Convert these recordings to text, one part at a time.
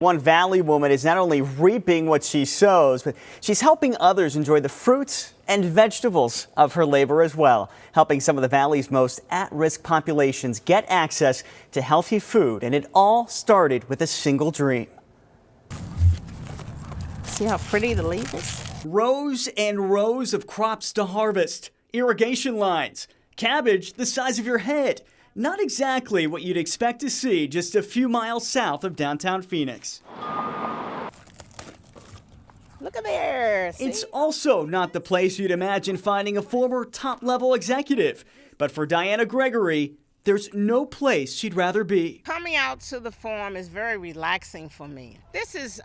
One Valley woman is not only reaping what she sows, but she's helping others enjoy the fruits and vegetables of her labor as well, helping some of the Valley's most at-risk populations get access to healthy food. And it all started with a single dream. See how pretty the leaf is? Rows and rows of crops to harvest, irrigation lines, cabbage the size of your head. Not exactly what you'd expect to see just a few miles south of downtown Phoenix. Look at there. See? It's also not the place you'd imagine finding a former top-level executive. But for Diana Gregory, there's no place she'd rather be. Coming out to the farm is very relaxing for me. This is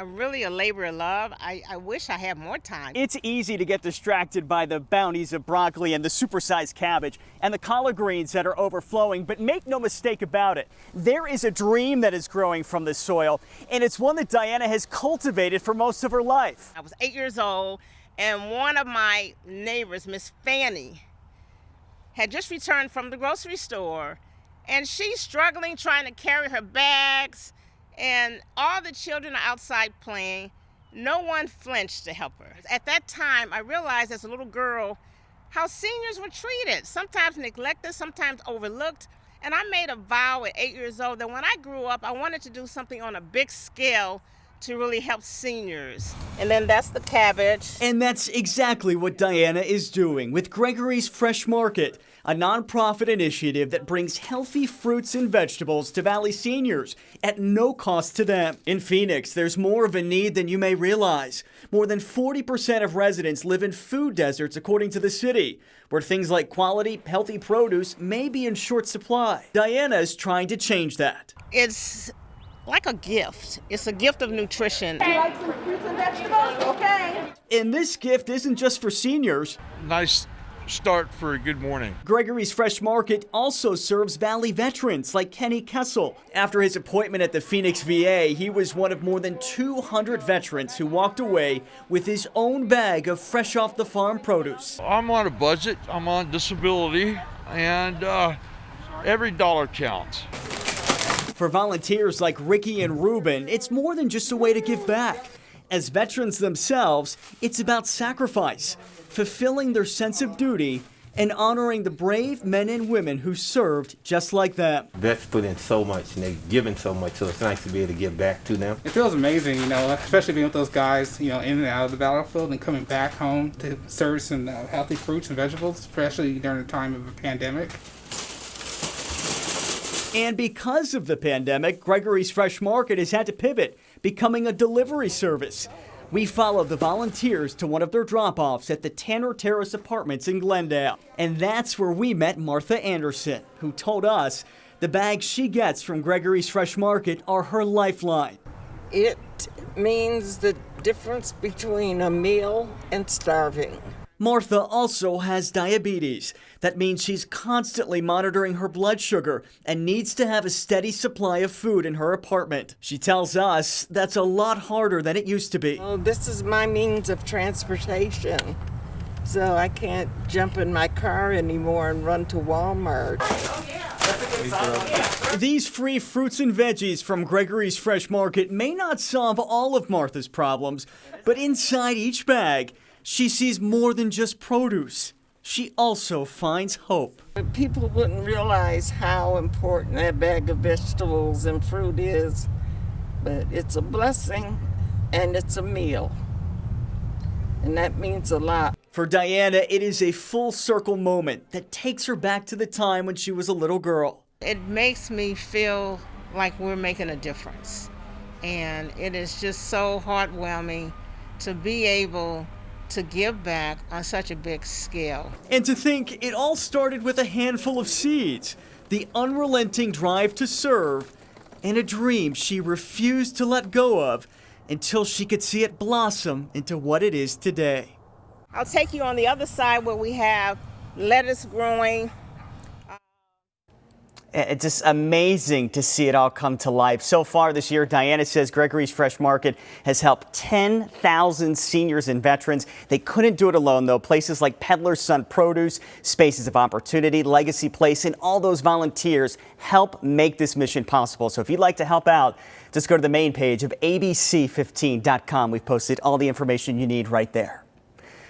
really a labor of love. I wish I had more time. It's easy to get distracted by the bounties of broccoli and the supersized cabbage and the collard greens that are overflowing, but make no mistake about it. There is a dream that is growing from this soil, and it's one that Diana has cultivated for most of her life. I was 8 years old, and one of my neighbors, Miss Fanny, had just returned from the grocery store, and she's struggling trying to carry her bags, and all the children are outside playing. No one flinched to help her. At that time, I realized as a little girl how seniors were treated, sometimes neglected, sometimes overlooked. And I made a vow at 8 years old that when I grew up, I wanted to do something on a big scale to really help seniors. And then that's the cabbage. And that's exactly what Diana is doing with Gregory's Fresh Market, a nonprofit initiative that brings healthy fruits and vegetables to Valley seniors at no cost to them. In Phoenix, there's more of a need than you may realize. More than 40% of residents live in food deserts, according to the city, where things like quality, healthy produce may be in short supply. Diana is trying to change that. It's like a gift. It's a gift of nutrition. You like some fruits and vegetables? Okay. And this gift isn't just for seniors. Nice start for a good morning. Gregory's Fresh Market also serves Valley veterans like Kenny Kessel. After his appointment at the Phoenix VA, he was one of more than 200 veterans who walked away with his own bag of fresh off the farm produce. I'm on a budget, I'm on disability, and every dollar counts. For volunteers like Ricky and Ruben, it's more than just a way to give back. As veterans themselves, it's about sacrifice, fulfilling their sense of duty, and honoring the brave men and women who served just like them. Vets put in so much and they've given so much, so it's nice to be able to give back to them. It feels amazing, especially being with those guys, in and out of the battlefield and coming back home to serve some healthy fruits and vegetables, especially during the time of a pandemic. And because of the pandemic, Gregory's Fresh Market has had to pivot, becoming a delivery service. We followed the volunteers to one of their drop-offs at the Tanner Terrace Apartments in Glendale. And that's where we met Martha Anderson, who told us the bags she gets from Gregory's Fresh Market are her lifeline. It means the difference between a meal and starving. Martha also has diabetes. That means she's constantly monitoring her blood sugar and needs to have a steady supply of food in her apartment. She tells us that's a lot harder than it used to be. Well, this is my means of transportation, so I can't jump in my car anymore and run to Walmart. These free fruits and veggies from Gregory's Fresh Market may not solve all of Martha's problems, but inside each bag, she sees more than just produce. She also finds hope. People wouldn't realize how important that bag of vegetables and fruit is, but it's a blessing and it's a meal. And that means a lot. For Diana, it is a full circle moment that takes her back to the time when she was a little girl. It makes me feel like we're making a difference. And it is just so heartwarming to be able to give back on such a big scale. And to think it all started with a handful of seeds, the unrelenting drive to serve, and a dream she refused to let go of until she could see it blossom into what it is today. I'll take you on the other side where we have lettuce growing. It's just amazing to see it all come to life. So far this year, Diana says Gregory's Fresh Market has helped 10,000 seniors and veterans. They couldn't do it alone, though. Places like Peddler's Son Produce, Spaces of Opportunity, Legacy Place, and all those volunteers help make this mission possible. So if you'd like to help out, just go to the main page of abc15.com. We've posted all the information you need right there.